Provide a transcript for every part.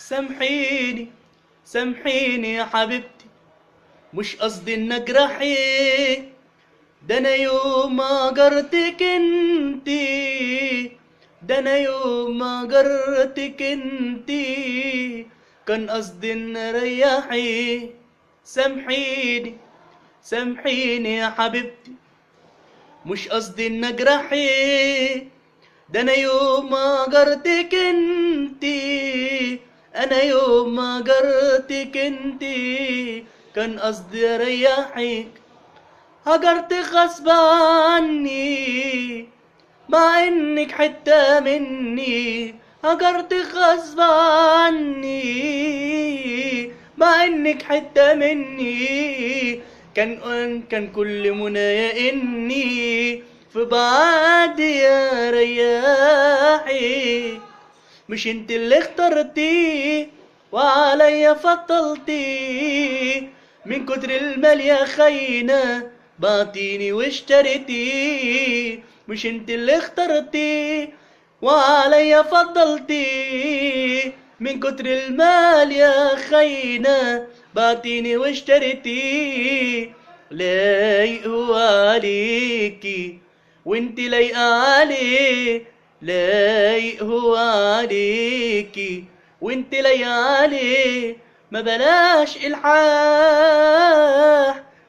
سامحيني سامحيني يا حبيبتي، مش قصدي ان اجرحك، ده انا يوم ما جرتك انتي، ده انا يوم ما جرتك انتي كان قصدي ان اريحك. سامحيني سامحيني يا حبيبتي، مش قصدي ان اجرحك، ده انا يوم ما جرتك انتي، انا يوم ما جرتك انتي كان قصدي اريحك. هجرتك غصب عني مع انك حتة مني، هجرتك غصب عني مع انك حتة مني، كان كل منايا اني في بعد يا رياحي. مش انت اللي اخترتي وعليا فضلتي، من كتر المال يا خاينة بعتيني واشتريتي. مش انت اللي اخترتي وعليا فضلتي، من كتر المال يا خاينة بعتيني واشتريتي. لايق هو عليكي وانت لايقة عليه، لايق هو عليكي وانت لايقة عليه، ما بلاش الحاح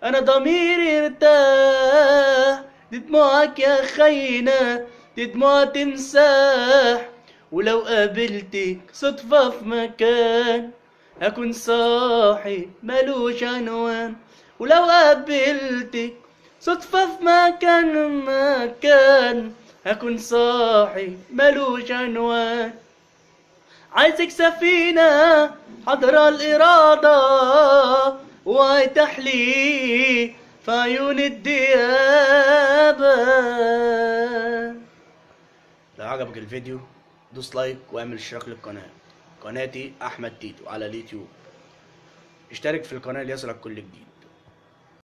انا ضميري ارتاح. دي دموعك يا خاينة دي دموع تمساح، ولو قابلتك صدفة في مكان هكون صاحي ملوش عنوان. ولو قابلتك صدفة في مكان هكون صاحي ملوش عنوان. عايزك سفينة حضر الإرادة وتحلي في عيون الديابة. لو عجبك الفيديو دوس لايك واعمل اشتراك للقناة، قناتي أحمد تيتو على اليوتيوب. اشترك في القناة ليصلك كل جديد.